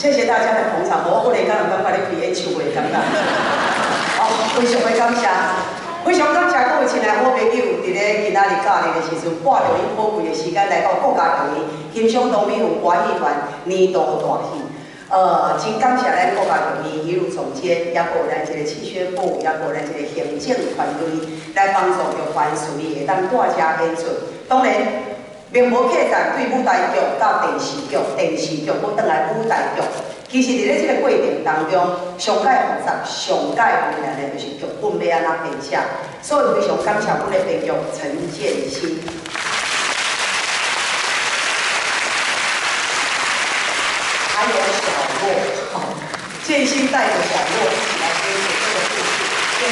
谢谢大家的捧场，我后来刚刚感觉你开演唱会感觉，非常的感谢，非常感谢各位亲爱好朋友，伫咧今仔日假日的时阵，花着恁宝贵的时间来到国家公园欣赏东美文歌剧团年度大戏。真感谢咱国家公园艺术总监，也有咱这个气宣部，也有咱这个行政团队来帮助剧团顺利会当大家演出。当然，名模客栈对舞台剧到电视剧，电视剧要转来舞台剧。其实伫咧这个过程当中，上界复杂、上界困难的就是剧本要安怎编写，所以非常感谢阮的编剧陈建新。还有小洛，建新带着小洛一起来编写这个故事，谢谢。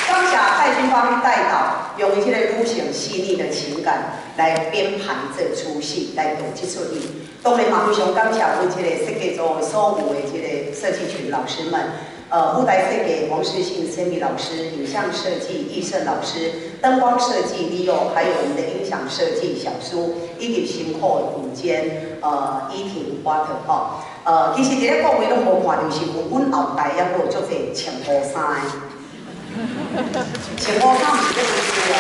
刚才戴军方带导，用伊这个女性细腻的情感来编排这出戏，来做这出戏。当然嘛，非常感谢阮这个设计组的所有的这个设计群老师们，舞台设计王世信、Cindy 老师，影像设计易胜老师，灯光设计 Leo， 还有我们的音响设计小苏，以及辛苦舞监依婷 Water 其实伫咧各位拢无看到是有阮后台也有足侪穿雨衫的。穿雨衫毋是咧意思啊，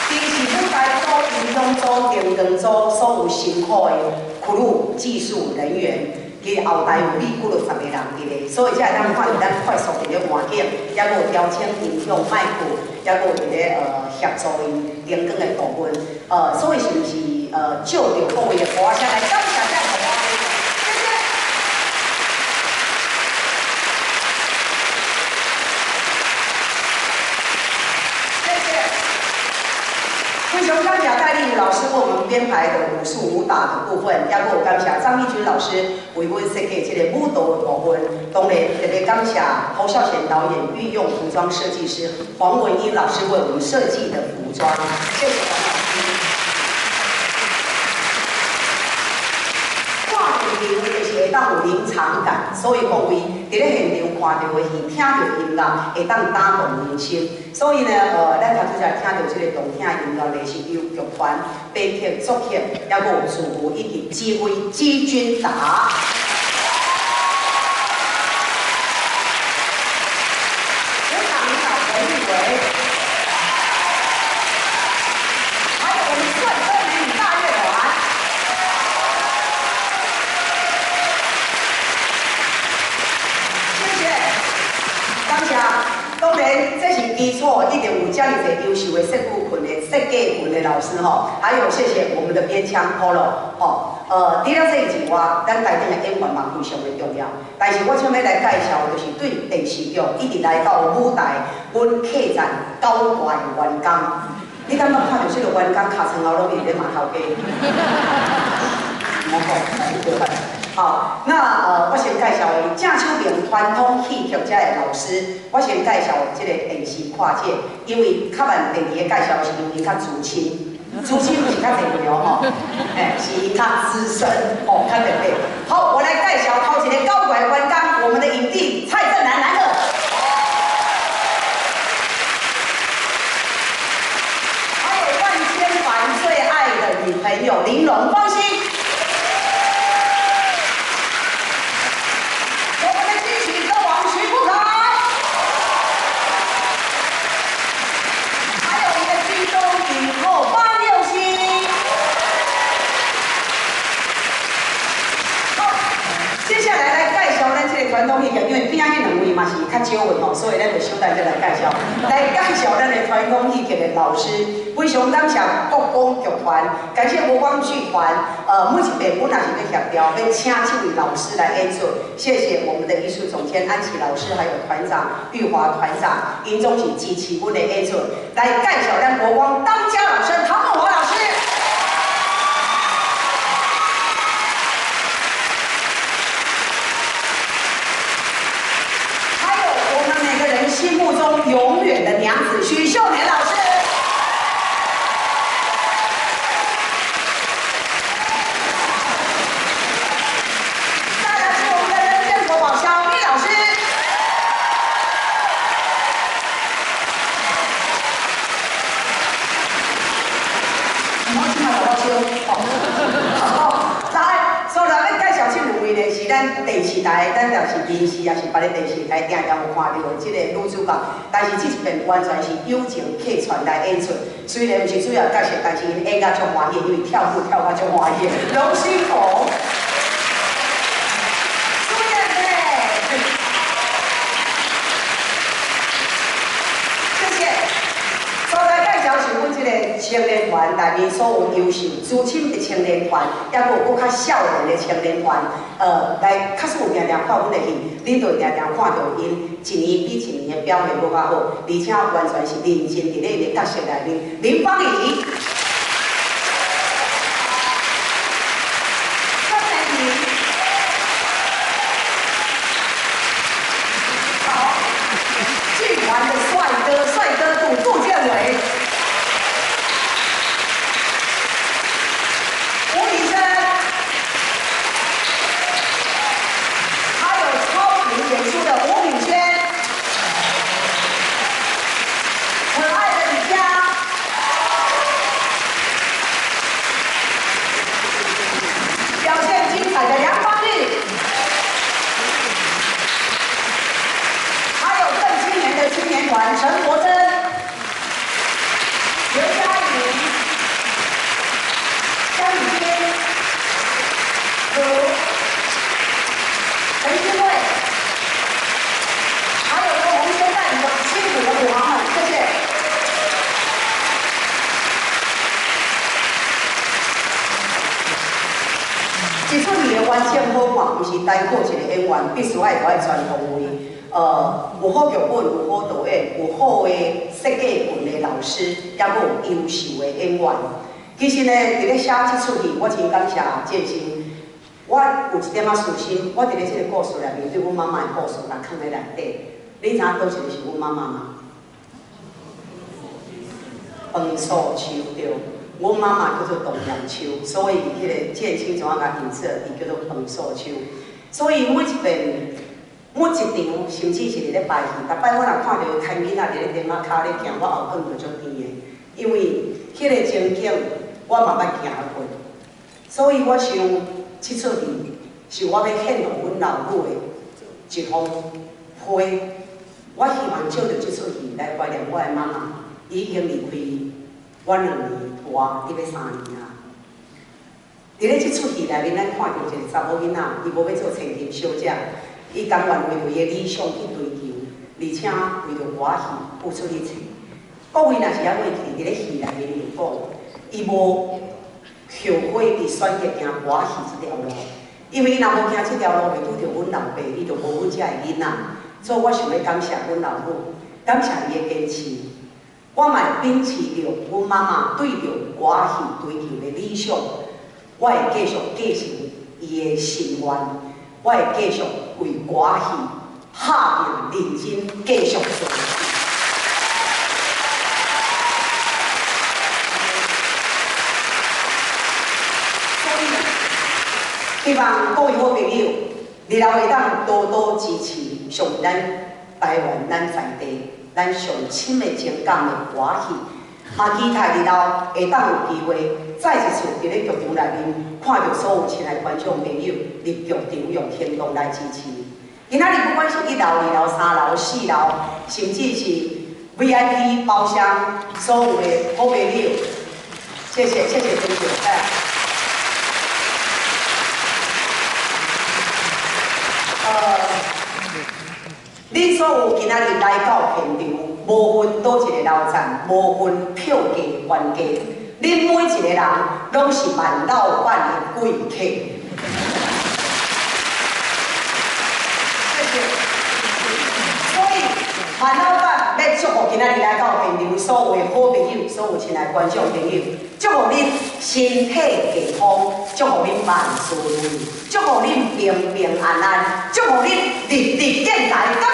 平时舞台组、音响组、电灯组所有辛苦的crew技术人员，其实后台有美骨了10个人伫咧，所以才会当看到咱快速伫咧换景，也有调整音响麦克，也有伫咧协助因灯光的部分，所以是毋是借着各位的歌声来感谢咱台湾。非常感谢戴丽茹老师为我们编排的武术武打的部分，也有感谢张义军老师为阮设计这个舞蹈的部分。当然，特别感谢侯孝贤导演御用服装设计师黄文英老师为我们设计的服装，谢谢黄老师。看电影就是会当有临场感，所以各位伫咧现场看到的戏、听到音乐，会当打动人心。所以呢，咱头拄才听到这个动听音乐呢，是由剧团、编剧、作曲，也有主舞以及指挥季君达。有党领导陈立伟，还有我们帅哥美女大乐团。谢谢，感谢。当然，这是基础，一定有这样子优秀的设计群的老师吼，还有谢谢我们的编腔 Polo 吼，除了这以外，咱台顶的演员嘛非常的重要。但是我想要来介绍，就是对电视剧一直来到舞台，阮客栈高管员工，你敢捌看到这个员工尻川后拢面咧骂头家？唔好讲，好，那我先介绍伊正手边传统戏剧家的老师，我先介绍这个电视跨界，因为较慢第二个介绍是因为较资深，资深不是较侪苗吼，是因较资深哦，较特别。好，我来介绍头一个高管员工，我们的影帝蔡正南男儿，还有万千凡最爱的女朋友玲珑芳心。传统戏剧，因为边仔迄两位嘛是较少的吼，所以咱就小等再来介绍。来介绍咱的传统戏剧的老师，非常感谢国光剧团，感谢国光剧团。每一遍我若是要协调，要请这位老师来演出。谢谢我们的艺术总监安琪老师，还有团长玉华团长，因总是支持阮的演出。来介绍咱国光当家老师唐梦华老师。心目中永远的娘子许秀莲老师，再来是我们的人间国宝小丽老师，咱电视台，咱若是电视，也是别个电视台定定有看到的即个女主角，但是这一遍完全是友情客串来演出。虽然毋是主要角色，但是因演甲足欢喜，因为跳舞跳甲足欢喜，龙心红。 青年团内面所有优秀、资深的青年团，也佫有较少年的青年团，来确实有定定看阮的戏，恁就会定定看到因一年比一年的表现佫较好，而且完全是认真伫咧个角色内面。林芳怡，张美仪，好，剧团的帅哥杜建伟。 陈国珍、刘嘉玲、江雨欣和陈新慧，还有我们现在辛苦的虎王们，谢谢。这出戏的完成好看，不是单靠一个演员，必须爱全方位。 有好剧本，有好导演，有好的设计群的老师，也佫有优秀的演员。其实呢，伫咧写这出戏，我真感谢建新。我有一点仔私心，我伫咧这个故事内面，对阮妈妈的故事来藏在内底。你知影倒一个是阮妈妈吗？黄素秋对，阮妈妈叫做董阳秋，所以迄个建新怎啊甲印册，伊叫做黄素秋。所以每一遍。 每一场，甚至是伫咧排戏，逐摆我若看到牵囡仔伫咧电马骹咧行，我后腿就足甜的，因为迄个情景我嘛捌行过，所以我想即出戏是我要献予阮老母的一封批。我希望借着即出戏来怀念我的妈妈，伊已经离开我2年多，伊要3年啊。伫咧即出戏内面，咱看到一个查某囡仔，伊无要做千金小姐。 伊甘愿为着伊的理想去追求，而且为着歌戏付出一切。各位若是还袂记，伫咧戏内面有讲，伊无后悔伊选择行歌戏这条路，因为伊若无行这条路，袂拄着阮老爸，伊就无阮遮的囡仔。所以我想要感谢阮老母，感谢伊的坚持。我嘛秉持着阮妈妈对着歌戏追求的理想，我会继续继承伊的心愿。 我会继续为歌戏打拼认真，继续做。所以，希望各位好朋友，日后会当多多支持上咱台湾咱在地咱上深的情感的歌戏。嘛，期待日后会当有机会再一次伫咧剧场内面看到所有亲爱观众朋友入剧场用行动来支持。今仔日不管是1楼、2楼、3楼、4楼，甚至是 VIP 包厢，所有的好朋友，谢谢尊重。恁所有今仔日来到现场，无分倒一个楼层，无分票价原价，恁每一个人拢是万老板的贵客。谢谢。所以万老板要祝福今仔日来到现场所有的好朋友，所有亲爱观众朋友，祝福恁身体健康，祝福恁万事如意，祝福恁平平安安，祝福恁日日见财。